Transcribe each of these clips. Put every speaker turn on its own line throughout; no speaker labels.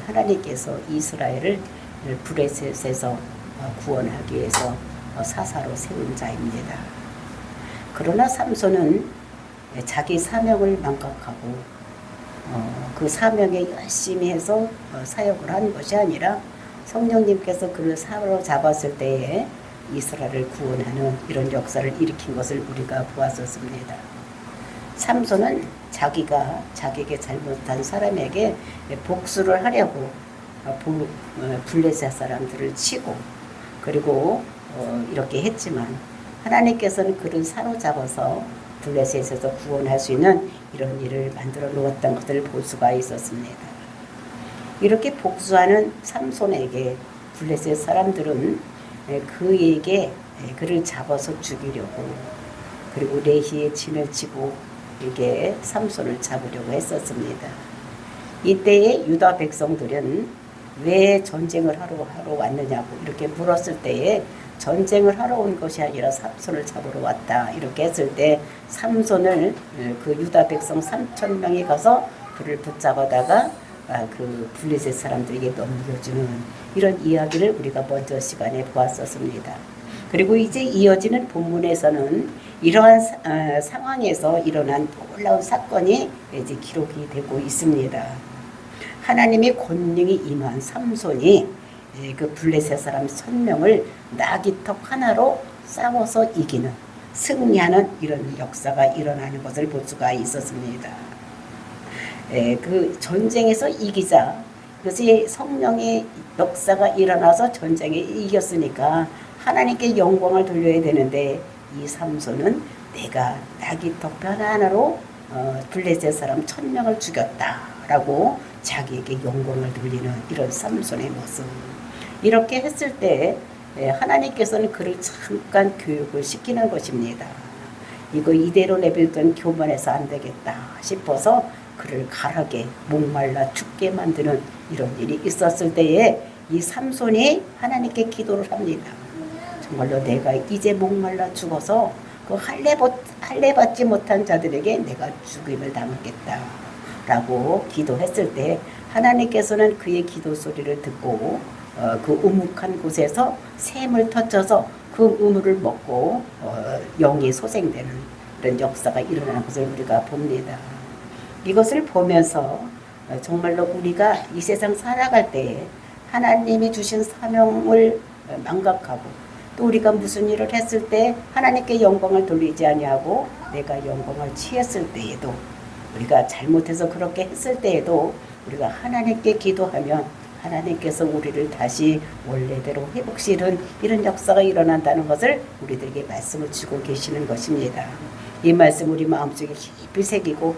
하나님께서 이스라엘을 블레셋에서 구원하기 위해서 사사로 세운 자입니다. 그러나 삼손은 자기 사명을 망각하고 그 사명에 열심히 해서 사역을 한 것이 아니라 성령님께서 그를 사로잡았을 때에 이스라엘을 구원하는 이런 역사를 일으킨 것을 우리가 보았었습니다. 삼손은 자기가 자기에게 잘못한 사람에게 복수를 하려고 블레셋 사람들을 치고 그리고 이렇게 했지만 하나님께서는 그를 사로잡아서 블레셋에서 구원할 수 있는 이런 일을 만들어 놓았던 것을 볼 수가 있었습니다. 이렇게 복수하는 삼손에게 블레셋 사람들은 그에게 그를 잡아서 죽이려고 그리고 레히에 진을 치고 이게 삼손을 잡으려고 했었습니다. 이때에 유다 백성들은 왜 전쟁을 하러 왔느냐고 이렇게 물었을 때에 전쟁을 하러 온 것이 아니라 삼손을 잡으러 왔다 이렇게 했을 때 삼손을 그 유다 백성 3,000명이 가서 그를 붙잡아다가 그 블레셋 사람들에게 넘겨주는 이런 이야기를 우리가 먼저 시간에 보았었습니다. 그리고 이제 이어지는 본문에서는 이러한 상황에서 일어난 놀라운 사건이 이제 기록이 되고 있습니다. 하나님의 권능이 임한 삼손이 그 블레셋 사람 1,000명을 나귀턱 하나로 싸워서 이기는 승리하는 이런 역사가 일어나는 것을 볼 수가 있었습니다. 그 전쟁에서 이기자 그것이 성령의 역사가 일어나서 전쟁에 이겼으니까 하나님께 영광을 돌려야 되는데 이 삼손은 내가 나귀턱 하나로 블레셋 사람 1,000명을 죽였다라고 자기에게 영광을 돌리는 이런 삼손의 모습. 이렇게 했을 때 하나님께서는 그를 잠깐 교육을 시키는 것입니다. 이거 이대로 내버려둔 교만해서 안 되겠다 싶어서 그를 가라게 목말라 죽게 만드는 이런 일이 있었을 때에 이 삼손이 하나님께 기도를 합니다. 정말로 내가 이제 목말라 죽어서 그 할례 받지 못한 자들에게 내가 죽임을 당하겠다 라고 기도했을 때 하나님께서는 그의 기도 소리를 듣고 그 우묵한 곳에서 샘을 터쳐서 그 우물을 먹고 영이 소생되는 이런 역사가 일어나는 것을 우리가 봅니다. 이것을 보면서 정말로 우리가 이 세상 살아갈 때 하나님이 주신 사명을 망각하고 또 우리가 무슨 일을 했을 때 하나님께 영광을 돌리지 아니하고 내가 영광을 취했을 때에도 우리가 잘못해서 그렇게 했을 때에도 우리가 하나님께 기도하면 하나님께서 우리를 다시 원래대로 회복시키는 이런 역사가 일어난다는 것을 우리들에게 말씀을 주고 계시는 것입니다. 이 말씀 우리 마음속에 깊이 새기고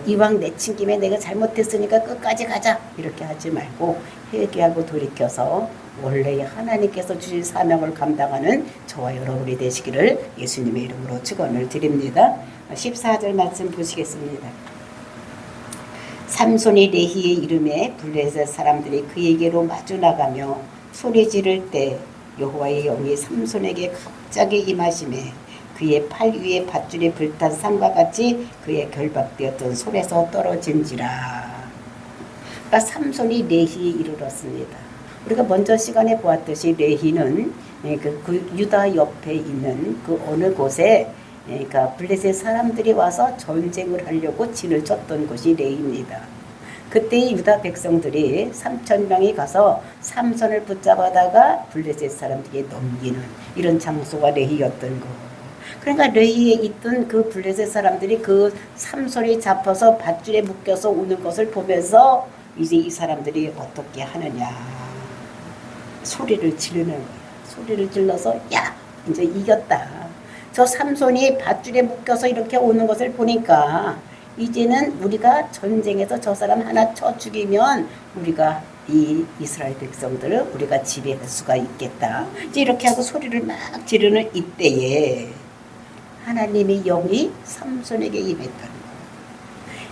이왕 내친 김에 내가 잘못했으니까 끝까지 가자 이렇게 하지 말고 회개하고 돌이켜서 원래 하나님께서 주신 사명을 감당하는 저와 여러분이 되시기를 예수님의 이름으로 축원을 드립니다. 14절 말씀 보시겠습니다. 삼손이 레히의 이름에 블레셋 사람들이 그에게로 마주 나가며 소리 지를 때 여호와의 영이 삼손에게 갑자기 임하심에 그의 팔 위에 밧줄이 불탄 상과 같이 그의 결박되었던 손에서 떨어진지라. 그러니까 삼손이 레히에 이르렀습니다. 우리가 먼저 시간에 보았듯이 레히는 그 유다 옆에 있는 그 어느 곳에 그러니까 블레셋 사람들이 와서 전쟁을 하려고 진을 쳤던 곳이 레히입니다. 그때 유다 백성들이 3,000명이 가서 삼손을 붙잡아다가 블레셋 사람들에게 넘기는 이런 장소가 레히였던 거. 그러니까 레히에 있던 그 블레셋 사람들이 그 삼손이 잡혀서 밧줄에 묶여서 오는 것을 보면서 이제 이 사람들이 어떻게 하느냐 소리를 지르는 거야. 소리를 질러서 야 이제 이겼다. 저 삼손이 밧줄에 묶여서 이렇게 오는 것을 보니까 이제는 우리가 전쟁에서 저 사람 하나 쳐 죽이면 우리가 이 이스라엘 백성들을 우리가 지배할 수가 있겠다. 이제 이렇게 하고 소리를 막 지르는 이때에 하나님의 영이 삼손에게 임했다는 거예요.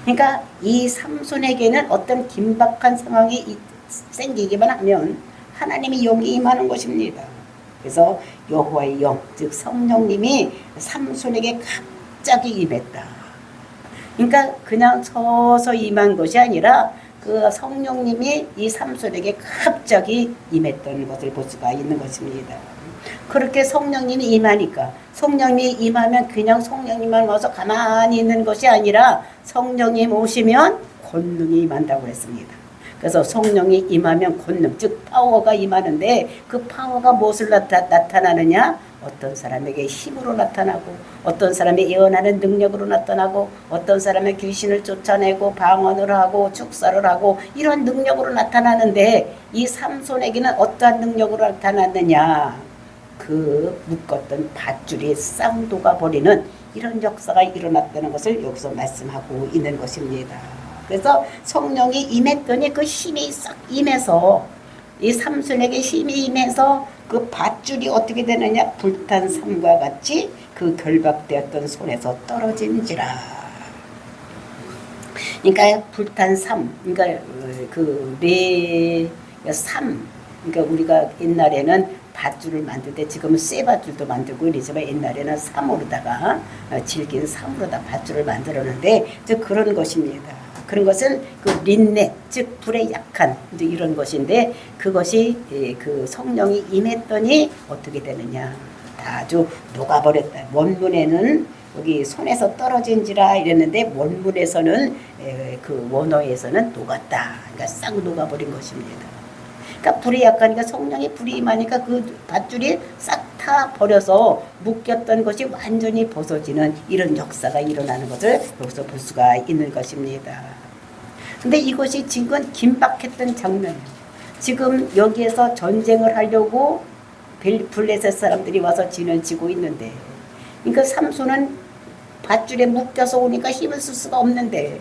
그러니까 이 삼손에게는 어떤 긴박한 상황이 생기기만 하면 하나님의 영이 임하는 것입니다. 그래서 여호와의 영, 즉 성령님이 삼손에게 갑자기 임했다. 그러니까 그냥 서서 임한 것이 아니라 그 성령님이 이 삼손에게 갑자기 임했던 것을 볼 수가 있는 것입니다. 그렇게 성령님이 임하니까, 성령님이 임하면 그냥 성령님만 와서 가만히 있는 것이 아니라 성령님 오시면 권능이 임한다고 그랬습니다. 그래서 성령이 임하면 권능, 즉 파워가 임하는데, 그 파워가 무엇을 나타나느냐? 어떤 사람에게 힘으로 나타나고, 어떤 사람의 예언하는 능력으로 나타나고, 어떤 사람의 귀신을 쫓아내고 방언을 하고 축사를 하고 이런 능력으로 나타나는데, 이 삼손에게는 어떠한 능력으로 나타났느냐? 그 묶었던 밧줄이 싹 녹아버리는 이런 역사가 일어났다는 것을 여기서 말씀하고 있는 것입니다. 그래서 성령이 임했더니 그 힘이 싹 임해서, 이 삼손에게 힘이 임해서 그 밧줄이 어떻게 되느냐? 불탄 삼과 같이 그 결박되었던 손에서 떨어진지라. 그러니까 불탄 삼, 그러니까 삼, 그러니까 우리가 옛날에는 밧줄을 만들 때, 지금은 쇠밧줄도 만들고 이러지만 옛날에는 삼으로다가 질긴 삼으로다 밧줄을 만들었는데, 즉 그런 것입니다. 그런 것은 그 린넷, 즉 불에 약한 이런 것인데, 그것이 그 성령이 임했더니 어떻게 되느냐? 다 아주 녹아버렸다. 원문에는 여기 손에서 떨어진지라 이랬는데, 원문에서는 그 원어에서는 녹았다. 그러니까 싹 녹아버린 것입니다. 그러니까 불이 약하니까, 성령이 불이 임하니까 그 밧줄이 싹 타 버려서 묶였던 것이 완전히 벗어지는 이런 역사가 일어나는 것을 여기서 볼 수가 있는 것입니다. 근데 이것이 지금 긴박했던 장면이에요. 지금 여기에서 전쟁을 하려고 블레셋 사람들이 와서 진을 치고 있는데, 그러니까 삼손은 밧줄에 묶여서 오니까 힘을 쓸 수가 없는데,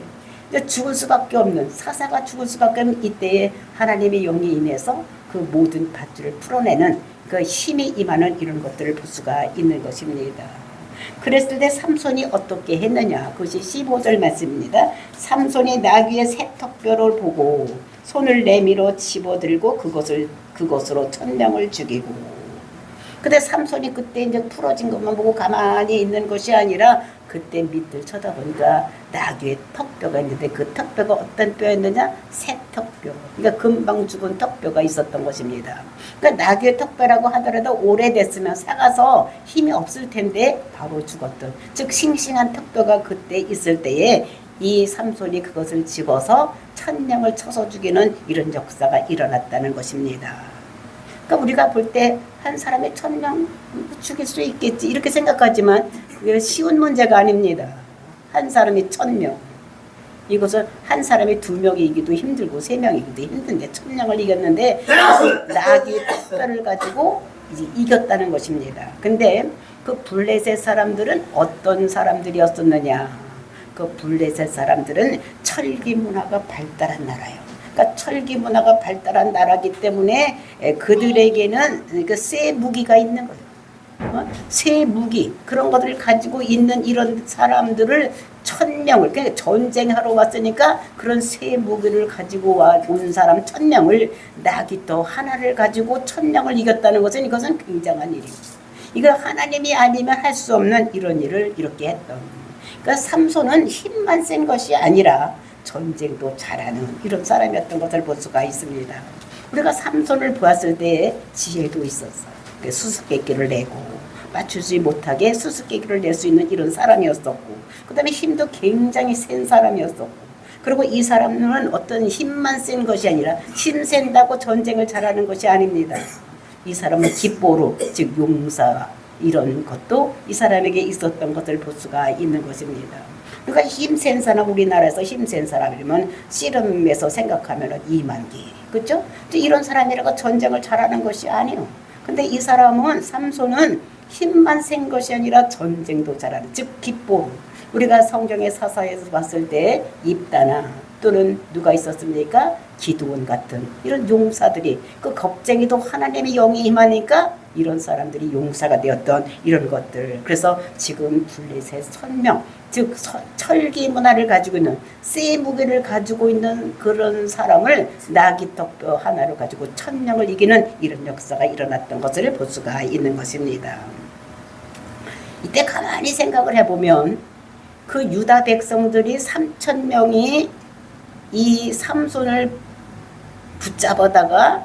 죽을 수밖에 없는, 사사가 죽을 수밖에 없는 이때에 하나님의 영이 임해서 그 모든 밧줄을 풀어내는 그 힘이 임하는 이런 것들을 볼 수가 있는 것입니다. 그랬을 때 삼손이 어떻게 했느냐? 그것이 15절 말씀입니다. 삼손이 나귀의 새턱뼈를 보고 손을 내밀어 집어들고 그것으로 1000명을 죽이고. 근데 삼손이 그때 이제 풀어진 것만 보고 가만히 있는 것이 아니라, 그때 밑을 쳐다보니까 나귀의 턱뼈가 있는데, 그 턱뼈가 어떤 뼈였느냐? 새턱뼈. 그러니까 금방 죽은 턱뼈가 있었던 것입니다. 그러니까 나귀의 턱뼈라고 하더라도 오래됐으면 삭아서 힘이 없을 텐데 바로 죽었던, 즉 싱싱한 턱뼈가 그때 있을 때에 이 삼손이 그것을 집어서 1000명을 쳐서 죽이는 이런 역사가 일어났다는 것입니다. 그러니까 우리가 볼 때 한 사람의 1000명 죽일 수 있겠지 이렇게 생각하지만, 그게 쉬운 문제가 아닙니다. 한 사람이 1000명. 이것은 한 사람이 2명이기도 힘들고 3명이기도 힘든데 1000명을 이겼는데, 나귀의 뼈를 가지고 이제 이겼다는 것입니다. 근데 그 블레셋 사람들은 어떤 사람들이었었느냐? 그 블레셋 사람들은 철기 문화가 발달한 나라예요. 그러니까 철기 문화가 발달한 나라기 때문에 그들에게는 그 쇠 무기가 있는 거예요. 쇠 무기, 그런 것들을 가지고 있는 이런 사람들을 1000명을, 그러니까 전쟁하러 왔으니까 그런 쇠 무기를 가지고 온 사람 1000명을, 나귀떠 하나를 가지고 1000명을 이겼다는 것은, 이것은 굉장한 일이에요. 이거 하나님이 아니면 할 수 없는 이런 일을 이렇게 했던. 그러니까 삼손은 힘만 센 것이 아니라 전쟁도 잘하는 이런 사람이었던 것을 볼 수가 있습니다. 우리가 삼손을 보았을 때 지혜도 있었어요. 수수께끼를 내고 맞추지 못하게 수수께끼를 낼 수 있는 이런 사람이었었고, 그 다음에 힘도 굉장히 센 사람이었었고, 그리고 이 사람은 어떤 힘만 센 것이 아니라 힘 센다고 전쟁을 잘하는 것이 아닙니다. 이 사람은 기포로, 즉 용사, 이런 것도 이 사람에게 있었던 것을 볼 수가 있는 것입니다. 그러니까 힘센 사람, 우리나라에서 힘센 사람이면 씨름에서 생각하면 이만기, 그렇죠? 이런 사람이라고 전쟁을 잘하는 것이 아니에요. 근데 이 사람은, 삼손은 힘만 센 것이 아니라 전쟁도 잘하는, 즉 기포. 우리가 성경의 사사에서 봤을 때 입다나 또는 누가 있었습니까? 기드온 같은 이런 용사들이, 그 겁쟁이도 하나님의 영이 임하니까 이런 사람들이 용사가 되었던 이런 것들. 그래서 지금 블레셋 1000명, 즉 철기 문화를 가지고 있는, 쇠 무게를 가지고 있는 그런 사람을 나귀 턱뼈 하나를 가지고 1000명을 이기는 이런 역사가 일어났던 것을 볼 수가 있는 것입니다. 이때 가만히 생각을 해보면 그 유다 백성들이 3000명이 이 삼손을 붙잡아다가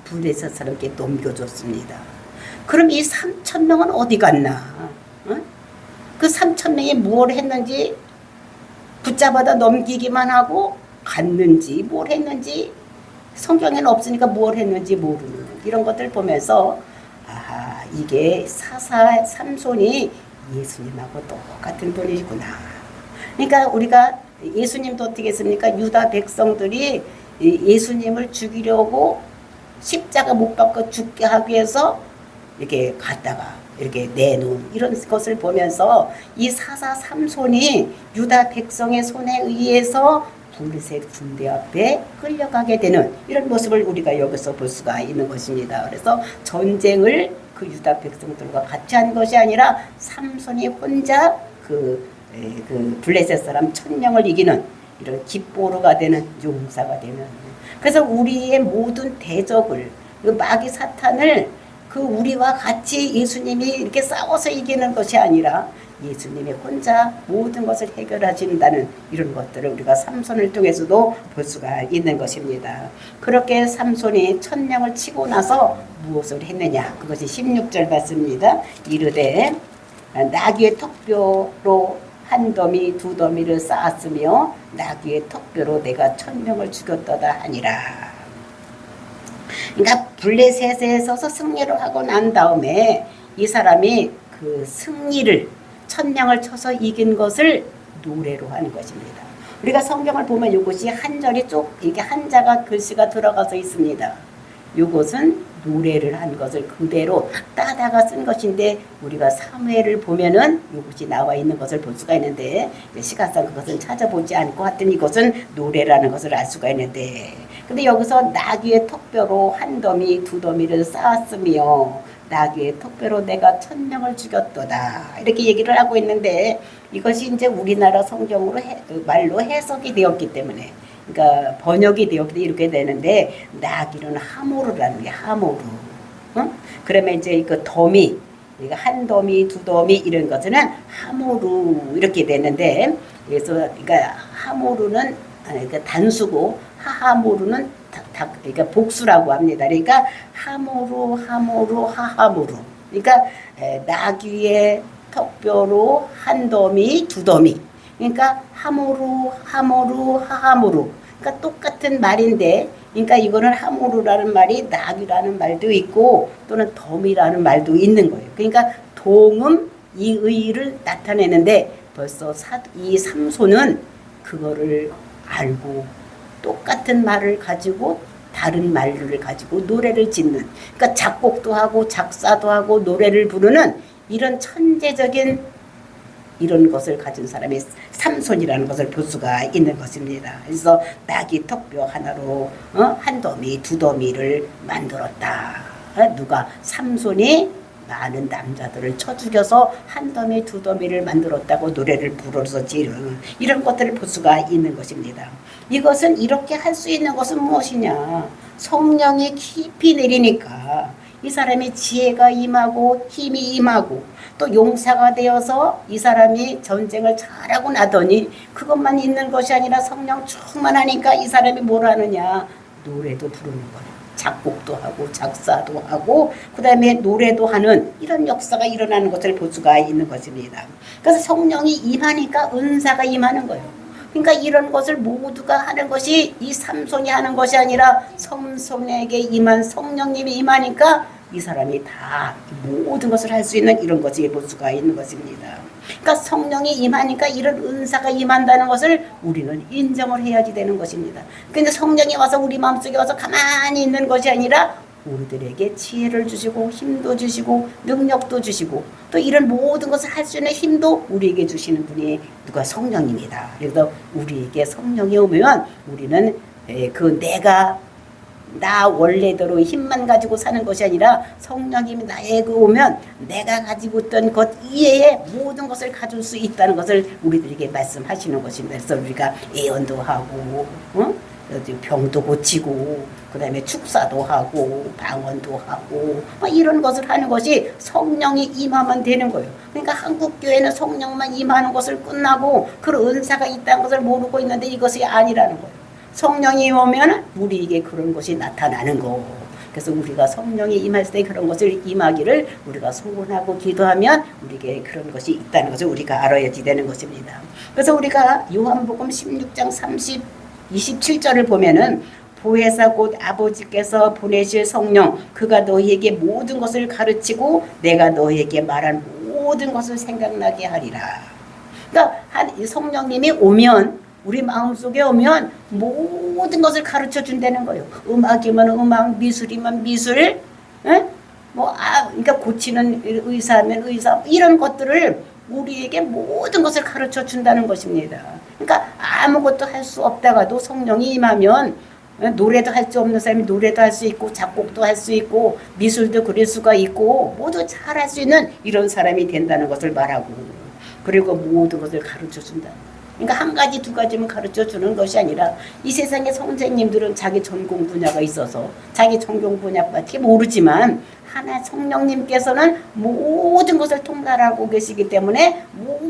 블레셋 사람께 넘겨줬습니다. 그럼 이 3,000명은 어디 갔나? 어? 그 3,000명이 뭘 했는지 붙잡아다 넘기기만 하고 갔는지 뭘 했는지 성경에는 없으니까 뭘 했는지 모르는 이런 것들 보면서 아하, 이게 삼손이 예수님하고 똑같은 분이구나. 그러니까 우리가 예수님도 어떻게 했습니까? 유다 백성들이 예수님을 죽이려고 십자가 못 박고 죽게 하기 위해서 이렇게 갔다가 이렇게 내놓은 이런 것을 보면서 이 사사 삼손이 유다 백성의 손에 의해서 블레셋 군대 앞에 끌려가게 되는 이런 모습을 우리가 여기서 볼 수가 있는 것입니다. 그래서 전쟁을 그 유다 백성들과 같이 한 것이 아니라 삼손이 혼자 그 블레셋 사람 1,000명을 이기는 이런 깃보루가 되는 용사가 되는. 그래서 우리의 모든 대적을 그 마귀 사탄을 그 우리와 같이 예수님이 이렇게 싸워서 이기는 것이 아니라 예수님이 혼자 모든 것을 해결하신다는 이런 것들을 우리가 삼손을 통해서도 볼 수가 있는 것입니다. 그렇게 삼손이 1,000명을 치고 나서 무엇을 했느냐? 그것이 16절 말씀입니다. 이르되 나귀의 턱뼈로 한 더미 두 더미를 쌓았으며 나귀의 턱뼈로 내가 1,000명을 죽였도다 하니라. 그러니까 블레셋에 서서 승리를 하고 난 다음에 이 사람이 그 승리를 1,000명을 쳐서 이긴 것을 노래로 하는 것입니다. 우리가 성경을 보면 이것이 한 절이 쭉 이게 한자가 글씨가 들어가서 있습니다. 이것은 노래를 한 것을 그대로 따다가 쓴 것인데 우리가 사무엘을 보면은 이것이 나와 있는 것을 볼 수가 있는데 시간상 그것은 찾아보지 않고 하여튼 이것은 노래라는 것을 알 수가 있는데 근데 여기서 나귀의 턱뼈로 한 더미 두 더미를 쌓았으며 나귀의 턱뼈로 내가 1,000명을 죽였도다 이렇게 얘기를 하고 있는데 이것이 이제 우리나라 성경으로 말로 해석이 되었기 때문에 그러니까 번역이 되었기 이렇게 되는데 나귀는 하모르라는 게 하모르. 어? 그러면 이제 그 더미, 그러니까 한 더미, 두 더미 이런 것은 하모르 이렇게 되는데 그래서 그러니까 하모르는 그러니까 단수고 하하모르는 그러니까 복수라고 합니다. 그러니까 하모르, 하모르, 하하모르. 그러니까 나귀의 턱뼈로 한 더미, 두 더미. 그러니까 하모루, 하모루, 하하모루. 그러니까 똑같은 말인데, 그러니까 이거는 하모루라는 말이 낙이라는 말도 있고 또는 덤이라는 말도 있는 거예요. 그러니까 동음 이의를 나타내는데 벌써 이 삼손은 그거를 알고 똑같은 말을 가지고 다른 말을 가지고 노래를 짓는. 그러니까 작곡도 하고 작사도 하고 노래를 부르는 이런 천재적인 이런 것을 가진 사람이 삼손이라는 것을 볼 수가 있는 것입니다. 그래서 나귀 턱뼈 하나로 한 더미 두 더미를 만들었다. 누가? 삼손이 많은 남자들을 쳐 죽여서 한 더미 두 더미를 만들었다고 노래를 불어서 지르는 이런 것들을 볼 수가 있는 것입니다. 이것은 이렇게 할 수 있는 것은 무엇이냐? 성령이 깊이 내리니까 이 사람의 지혜가 임하고 힘이 임하고 또 용사가 되어서 이 사람이 전쟁을 잘하고 나더니 그것만 있는 것이 아니라 성령 충만하니까 이 사람이 뭘 하느냐? 노래도 부르는 거예요. 작곡도 하고 작사도 하고 그 다음에 노래도 하는 이런 역사가 일어나는 것을 볼 수가 있는 것입니다. 그래서 성령이 임하니까 은사가 임하는 거예요. 그러니까 이런 것을 모두가 하는 것이 이 삼손이 하는 것이 아니라 삼손에게 임한 성령님이 임하니까 이 사람이 다 모든 것을 할 수 있는 이런 것을 볼 수가 있는 것입니다. 그러니까 성령이 임하니까 이런 은사가 임한다는 것을 우리는 인정을 해야지 되는 것입니다. 근데 성령이 와서 우리 마음속에 와서 가만히 있는 것이 아니라 우리들에게 지혜를 주시고 힘도 주시고 능력도 주시고 또 이런 모든 것을 할 수 있는 힘도 우리에게 주시는 분이 누가? 성령입니다. 그래서 우리에게 성령이 오면 우리는 그 나 원래대로 힘만 가지고 사는 것이 아니라 성령이 나에게 오면 내가 가지고 있던 것 이외에 모든 것을 가질 수 있다는 것을 우리들에게 말씀하시는 것입니다. 그래서 우리가 예언도 하고 병도 고치고 그 다음에 축사도 하고 방언도 하고 이런 것을 하는 것이 성령이 임하면 되는 거예요. 그러니까 한국교회는 성령만 임하는 것을 끝나고 그런 은사가 있다는 것을 모르고 있는데 이것이 아니라는 거예요. 성령이 오면 우리에게 그런 것이 나타나는 거. 그래서 우리가 성령이 임할 때 그런 것을 임하기를 우리가 소원하고 기도하면 우리에게 그런 것이 있다는 것을 우리가 알아야지 되는 것입니다. 그래서 우리가 요한복음 16장 27절을 보면은 보혜사 곧 아버지께서 보내실 성령 그가 너희에게 모든 것을 가르치고 내가 너희에게 말한 모든 것을 생각나게 하리라. 그러니까 성령님이 오면 우리 마음속에 오면 모든 것을 가르쳐 준다는 거예요. 음악이면 음악, 미술이면 미술, 그러니까 고치는 의사면 의사 이런 것들을 우리에게 모든 것을 가르쳐 준다는 것입니다. 그러니까 아무것도 할 수 없다가도 성령이 임하면 노래도 할 수 없는 사람이 노래도 할 수 있고 작곡도 할 수 있고 미술도 그릴 수가 있고 모두 잘할 수 있는 이런 사람이 된다는 것을 말하고 그리고 모든 것을 가르쳐 준다. 그러니까 한 가지 두 가지만 가르쳐 주는 것이 아니라 이 세상의 선생님들은 자기 전공 분야가 있어서 자기 전공 분야밖에 모르지만 하나 성령님께서는 모든 것을 통달하고 계시기 때문에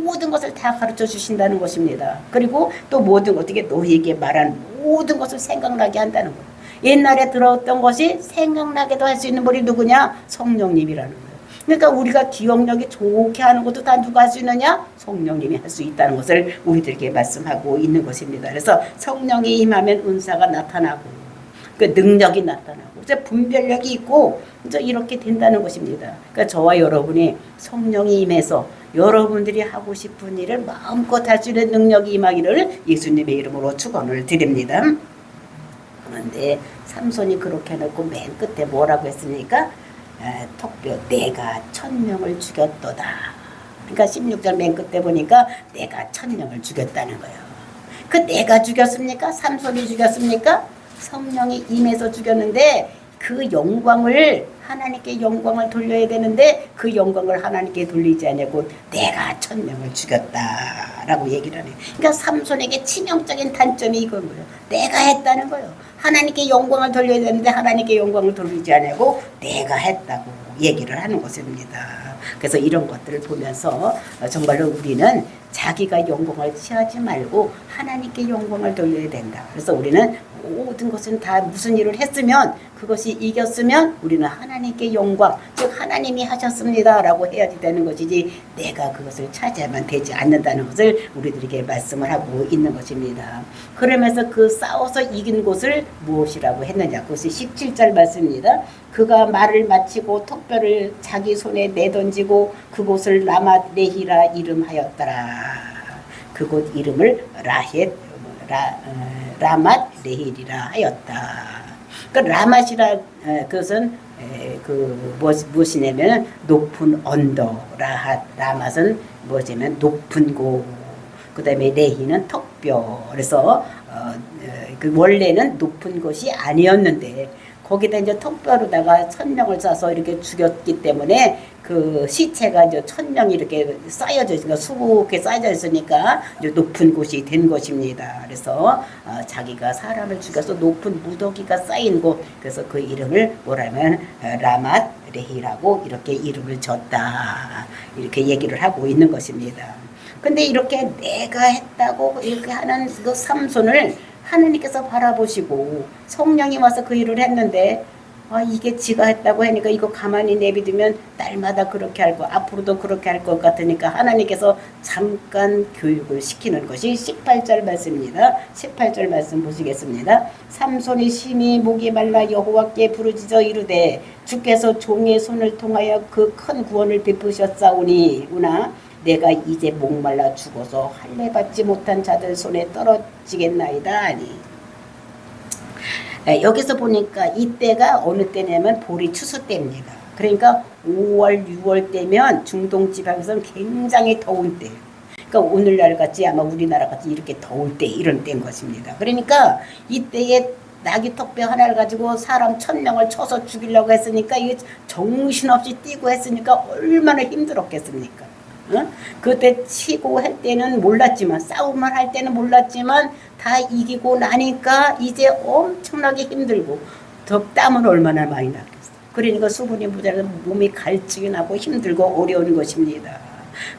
모든 것을 다 가르쳐 주신다는 것입니다. 그리고 또 모든 어떻게 너희에게 말한 모든 것을 생각나게 한다는 거예요. 옛날에 들었던 것이 생각나게도 할 수 있는 분이 누구냐? 성령님이라는 거예요. 그러니까 우리가 기억력이 좋게 하는 것도 다 누가 할 수 있느냐? 성령님이 할 수 있다는 것을 우리들에게 말씀하고 있는 것입니다. 그래서 성령이 임하면 은사가 나타나고 그 능력이 나타나고 이제 분별력이 있고 이제 이렇게 된다는 것입니다. 그러니까 저와 여러분이 성령이 임해서 여러분들이 하고 싶은 일을 마음껏 할 수 있는 능력이 임하기를 예수님의 이름으로 축원을 드립니다. 그런데 삼손이 그렇게 해놓고 맨 끝에 뭐라고 했습니까? 턱뼈 내가 1000명을 죽였도다. 그러니까 16절 맨 끝에 보니까 내가 1000명을 죽였다는 거예요. 그 내가 죽였습니까? 삼손이 죽였습니까? 성령이 임해서 죽였는데 그 영광을 하나님께 영광을 돌려야 되는데 그 영광을 하나님께 돌리지 않냐고 내가 1000명을 죽였다라고 얘기를 하네요. 그러니까 삼손에게 치명적인 단점이 이건 거예요. 내가 했다는 거예요. 하나님께 영광을 돌려야 되는데 하나님께 영광을 돌리지 않냐고 내가 했다고 얘기를 하는 것입니다. 그래서 이런 것들을 보면서 정말로 우리는 자기가 영광을 취하지 말고 하나님께 영광을 돌려야 된다. 그래서 우리는 모든 것은 다 무슨 일을 했으면 그것이 이겼으면 우리는 하나님께 영광, 즉 하나님이 하셨습니다 라고 해야지 되는 것이지 내가 그것을 차지하면 되지 않는다는 것을 우리들에게 말씀을 하고 있는 것입니다. 그러면서 그 싸워서 이긴 곳을 무엇이라고 했느냐, 그것이 17절 말씀입니다. 그가 말을 마치고 턱뼈를 자기 손에 내던지고 그곳을 라맛 레히라 이름하였더라. 그곳 이름을 라맛 레힐이라 하였다. 그 라맛이라 그것은 무엇이냐면 높은 언더, 라맛은 뭐냐면 높은 곳. 그다음에 레히는 턱뼈. 그래서 그 원래는 높은 곳이 아니었는데 거기다 이제 턱뼈로다가 1000명을 쏴서 이렇게 죽였기 때문에 그 시체가 이제 1000명이 이렇게 쌓여져 있으니까 수북하게 쌓여져 있으니까 이제 높은 곳이 된 것입니다. 그래서 자기가 사람을 죽여서 높은 무더기가 쌓인 곳, 그래서 그 이름을 뭐라면 라맛 레히라고 이렇게 이름을 줬다. 이렇게 얘기를 하고 있는 것입니다. 근데 이렇게 내가 했다고 이렇게 하는 그 삼손을 하나님께서 바라보시고 성령이 와서 그 일을 했는데 이게 지가 했다고 하니까 이거 가만히 내비두면 날마다 그렇게 할 거, 앞으로도 그렇게 할 것 같으니까 하나님께서 잠깐 교육을 시키는 것이 18절 말씀입니다. 18절 말씀 보시겠습니다. 삼손이 심히 목이 말라 여호와께 부르짖어 이르되 주께서 종의 손을 통하여 그 큰 구원을 베푸셨사오니 우나 내가 이제 목말라 죽어서 할례 받지 못한 자들 손에 떨어지겠나이다 하니. 여기서 보니까 이때가 어느 때냐면 보리 추수 때입니다. 그러니까 5월, 6월 때면 중동 지방에서는 굉장히 더운 때예요. 그러니까 오늘날 같이 아마 우리나라 같이 이렇게 더울 때 이런 때인 것입니다. 그러니까 이때에 나귀 턱뼈 하나를 가지고 사람 1000명을 쳐서 죽이려고 했으니까 이게 정신없이 뛰고 했으니까 얼마나 힘들었겠습니까? 그때 치고 할 때는 몰랐지만 싸움을 할 때는 몰랐지만 다 이기고 나니까 이제 엄청나게 힘들고 더 땀은 얼마나 많이 났겠어. 그러니까 수분이 모자라서 몸이 갈증이 나고 힘들고 어려운 것입니다.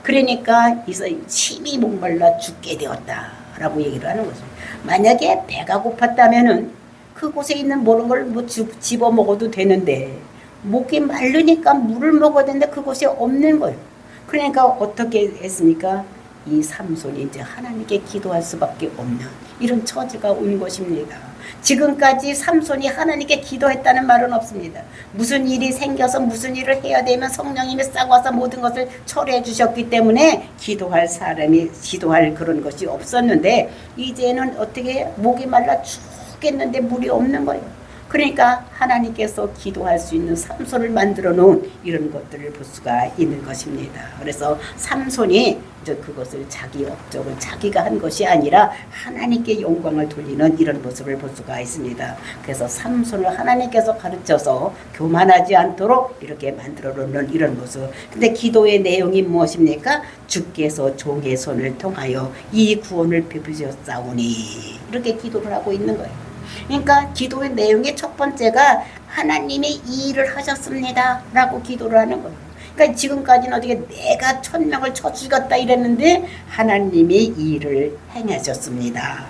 그러니까 이제 심히 목말라 죽게 되었다 라고 얘기를 하는 거죠. 만약에 배가 고팠다면은 그곳에 있는 모든 걸 뭐 집어 먹어도 되는데 목이 마르니까 물을 먹어야 되는데 그곳에 없는 거예요. 그러니까 어떻게 했습니까? 이 삼손이 이제 하나님께 기도할 수밖에 없는 이런 처지가 온 것입니다. 지금까지 삼손이 하나님께 기도했다는 말은 없습니다. 무슨 일이 생겨서 무슨 일을 해야 되면 성령님이 싹 와서 모든 것을 처리해 주셨기 때문에 기도할 사람이 기도할 그런 것이 없었는데 이제는 어떻게 목이 말라 죽겠는데 물이 없는 거예요. 그러니까 하나님께서 기도할 수 있는 삼손을 만들어 놓은 이런 것들을 볼 수가 있는 것입니다. 그래서 삼손이 이제 그것을 자기 업적을 자기가 한 것이 아니라 하나님께 영광을 돌리는 이런 모습을 볼 수가 있습니다. 그래서 삼손을 하나님께서 가르쳐서 교만하지 않도록 이렇게 만들어 놓는 이런 모습. 근데 기도의 내용이 무엇입니까? 주께서 종의 손을 통하여 이 구원을 베푸셨사오니 이렇게 기도를 하고 있는 거예요. 그러니까 기도의 내용의 첫 번째가 하나님이 이 일을 하셨습니다 라고 기도를 하는 거예요. 그러니까 지금까지는 어떻게 내가 1000명을 쳐 죽였다 이랬는데 하나님이 이 일을 행하셨습니다.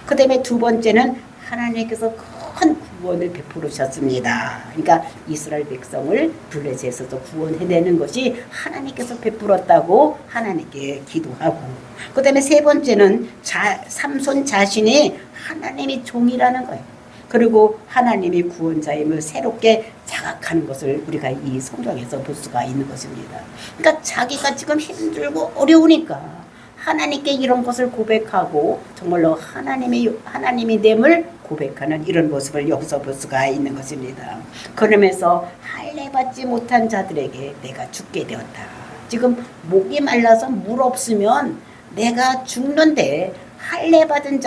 그 다음에 두 번째는 하나님께서 큰 구원을 베푸셨습니다. 그러니까 이스라엘 백성을 블레셋에서 구원해내는 것이 하나님께서 베풀었다고 하나님께 기도하고, 그 다음에 세 번째는 삼손 자신이 하나님이 종이라는 거예요. 그리고 하나님이 구원자임을 새롭게 자각하는 것을 우리가 이 성경에서 볼 수가 있는 것입니다. 그러니까 자기가 지금 힘들고 어려우니까 하나님께 이런 것을 고백하고 정말로 하나님이 됨을 고백하는 이런 모습을 여기서 볼 수가 있는 것입니다. 그러면서 할례받지 못한 자들에게 내가 죽게 되었다. 지금 목이 말라서 물 없으면 내가 죽는데 할례받은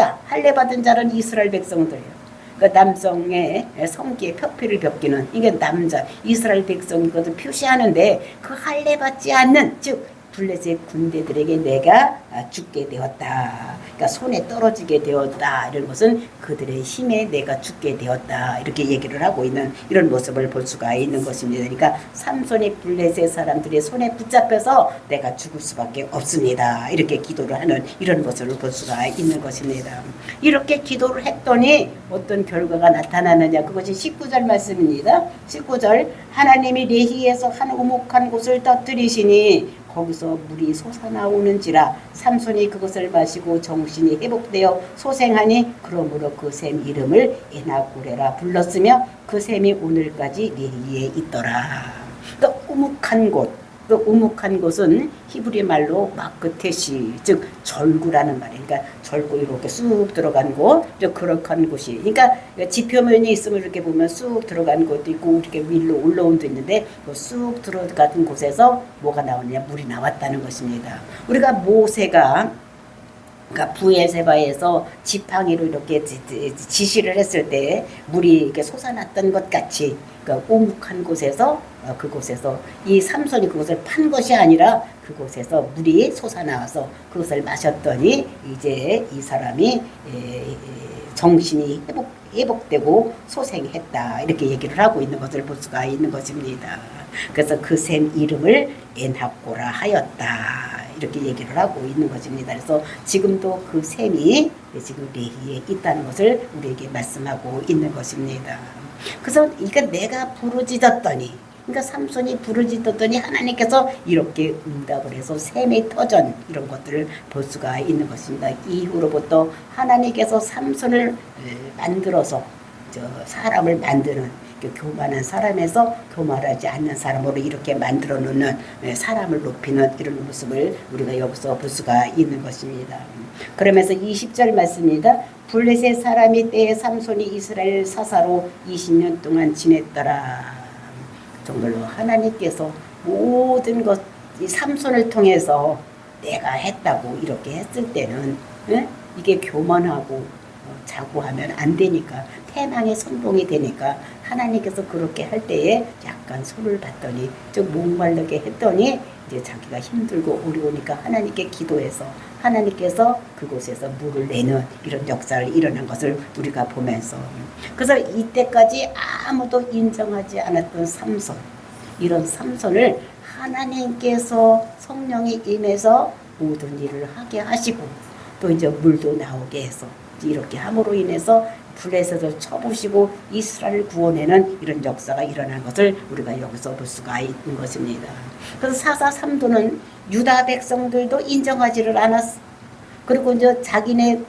자는 이스라엘 백성들이에요. 그 남성의 성기에 표피를 벗기는 이게 남자 이스라엘 백성인 것을 표시하는데 그 할례받지 않는 즉 블레셋 군대들에게 내가 죽게 되었다. 그러니까 손에 떨어지게 되었다. 이런 것은 그들의 힘에 내가 죽게 되었다. 이렇게 얘기를 하고 있는 이런 모습을 볼 수가 있는 것입니다. 그러니까 삼손이 블레셋 사람들의 손에 붙잡혀서 내가 죽을 수밖에 없습니다. 이렇게 기도를 하는 이런 모습을 볼 수가 있는 것입니다. 이렇게 기도를 했더니 어떤 결과가 나타나느냐. 그것이 19절 말씀입니다. 19절 하나님이 레히에서 한 우묵한 곳을 터뜨리시니 거기서 물이 솟아나오는지라 삼손이 그것을 마시고 정신이 회복되어 소생하니 그러므로 그 샘 이름을 에나고레라 불렀으며 그 샘이 오늘까지 레히에 있더라. 또 우묵한 곳은 히브리 말로 마크테시 즉 절구라는 말이에요. 그러니까 절구 이렇게 쑥 들어간 곳, 그렇한 곳이. 그러니까 지표면이 있으면 이렇게 보면 쑥 들어간 곳도 있고 이렇게 위로 올라온 데 있는데 쑥 들어간 곳에서 뭐가 나오느냐 물이 나왔다는 것입니다. 우리가 모세가 그러니까 부엘세바에서 지팡이로 이렇게 지시를 했을 때 물이 이렇게 솟아났던 것 같이 그러니까 오묵한 곳에서 그곳에서 이 삼손이 그곳을 판 것이 아니라 그곳에서 물이 솟아나와서 그것을 마셨더니 이제 이 사람이 정신이 회복되고 소생했다 이렇게 얘기를 하고 있는 것을 볼 수가 있는 것입니다. 그래서 그 샘 이름을 엔하꼬라 하였다. 이렇게 얘기를 하고 있는 것입니다. 그래서 지금도 그 샘이 지금 레히에 있다는 것을 우리에게 말씀하고 있는 것입니다. 그래서 이게 내가 부르짖었더니 그러니까 삼손이 부르짖었더니 하나님께서 이렇게 응답을 해서 샘이 터전 이런 것들을 볼 수가 있는 것입니다. 이후로부터 하나님께서 삼손을 만들어서 사람을 만드는 교만한 사람에서 교만하지 않는 사람으로 이렇게 만들어 놓는 사람을 높이는 이런 모습을 우리가 여기서 볼 수가 있는 것입니다. 그러면서 20절 말씀입니다. 블레셋 사람이 때에 삼손이 이스라엘 사사로 20년 동안 지냈더라. 정말로 하나님께서 모든 것 이 삼손을 통해서 내가 했다고 이렇게 했을 때는 이게 교만하고 자고하면 안 되니까 태망의 선봉이 되니까 하나님께서 그렇게 할 때에 약간 손을 봤더니 좀 목마르게 했더니 이제 자기가 힘들고 어려우니까 하나님께 기도해서 하나님께서 그곳에서 물을 내는 이런 역사를 일어난 것을 우리가 보면서 그래서 이때까지 아무도 인정하지 않았던 삼손 이런 삼손을 하나님께서 성령이 임해서 모든 일을 하게 하시고 또 이제 물도 나오게 해서 이렇게 함으로 인해서 블레셋을 쳐부시고 이스라엘을 구원해는 이런 역사가 일어난 것을 우리가 여기서 볼 수가 있는 것입니다. 그래서 사사삼도는 유다 백성들도 인정하지를 않았어. 그리고 이제 자기네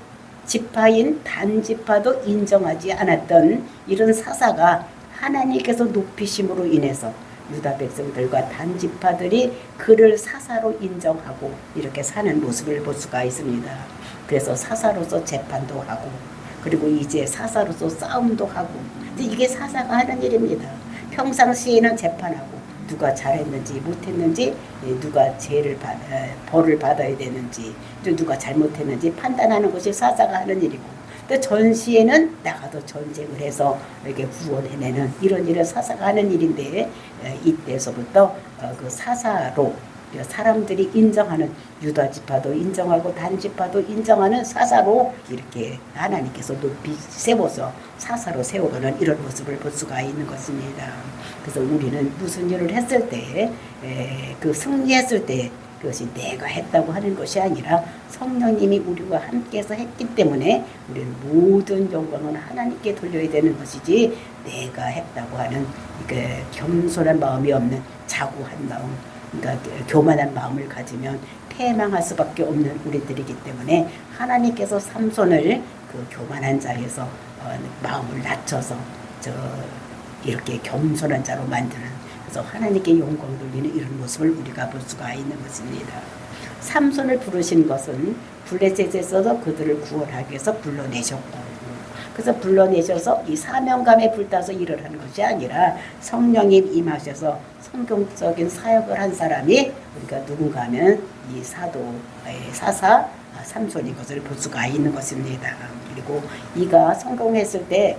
지파인 단지파도 인정하지 않았던 이런 사사가 하나님께서 높이심으로 인해서 유다 백성들과 단지파들이 그를 사사로 인정하고 이렇게 사는 모습을 볼 수가 있습니다. 그래서 사사로서 재판도 하고 그리고 이제 사사로서 싸움도 하고 이게 사사가 하는 일입니다. 평상시에는 재판하고 누가 잘했는지 못했는지 누가 벌을 받아야 되는지 누가 잘못했는지 판단하는 것이 사사가 하는 일이고 또 전시에는 나가도 전쟁을 해서 이렇게 구원해내는 이런 일을 사사가 하는 일인데 이때서부터 그 사사로 사람들이 인정하는 유다 지파도 인정하고 단 지파도 인정하는 사사로 이렇게 하나님께서 높이 세워서 사사로 세워가는 이런 모습을 볼 수가 있는 것입니다. 그래서 우리는 무슨 일을 했을 때 그 승리했을 때 그것이 내가 했다고 하는 것이 아니라 성령님이 우리와 함께해서 했기 때문에 우리는 모든 영광은 하나님께 돌려야 되는 것이지 내가 했다고 하는 겸손한 마음이 없는 자고한 마음 그러니까 교만한 마음을 가지면 패망할 수밖에 없는 우리들이기 때문에 하나님께서 삼손을 그 교만한 자에서 마음을 낮춰서 이렇게 겸손한 자로 만드는 그래서 하나님께 영광 돌리는 이런 모습을 우리가 볼 수가 있는 것입니다. 삼손을 부르신 것은 블레셋에서도 그들을 구원하기 위해서 불러내셨고 그래서 불러내셔서 이 사명감에 불타서 일을 하는 것이 아니라 성령님 임하셔서 성경적인 사역을 한 사람이 우리가 누군가 하면 이 사사 삼손인 것을 볼 수가 있는 것입니다. 그리고 이가 성공했을 때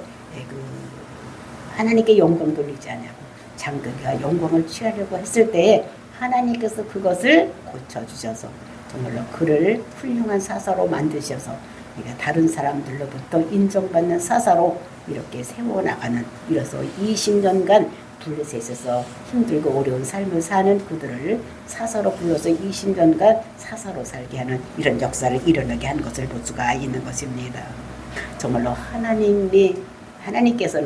하나님께 영광 돌리지 않냐고 장그가 영광을 취하려고 했을 때 하나님께서 그것을 고쳐주셔서 정말로 그를 훌륭한 사사로 만드셔서 다른 사람들로부터 인정받는 사사로 이렇게 세워나가는 이래서 20년간 블레셋에서 힘들고 어려운 삶을 사는 그들을 사사로 불러서 20년간 사사로 살게 하는 이런 역사를 일어나게 한 것을 볼 수가 있는 것입니다. 정말로 하나님께서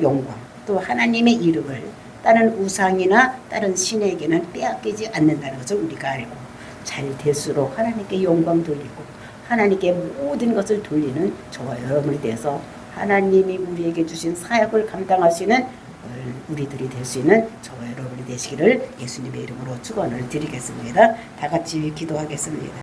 영광 또 하나님의 이름을 다른 우상이나 다른 신에게는 빼앗기지 않는다는 것을 우리가 알고 잘 될수록 하나님께 영광 돌리고 하나님께 모든 것을 돌리는 저와 여러분이 돼서 하나님이 우리에게 주신 사역을 감당할 수 있는 우리들이 될 수 있는 저와 여러분이 되시기를 예수님의 이름으로 축원을 드리겠습니다. 다 같이 기도하겠습니다.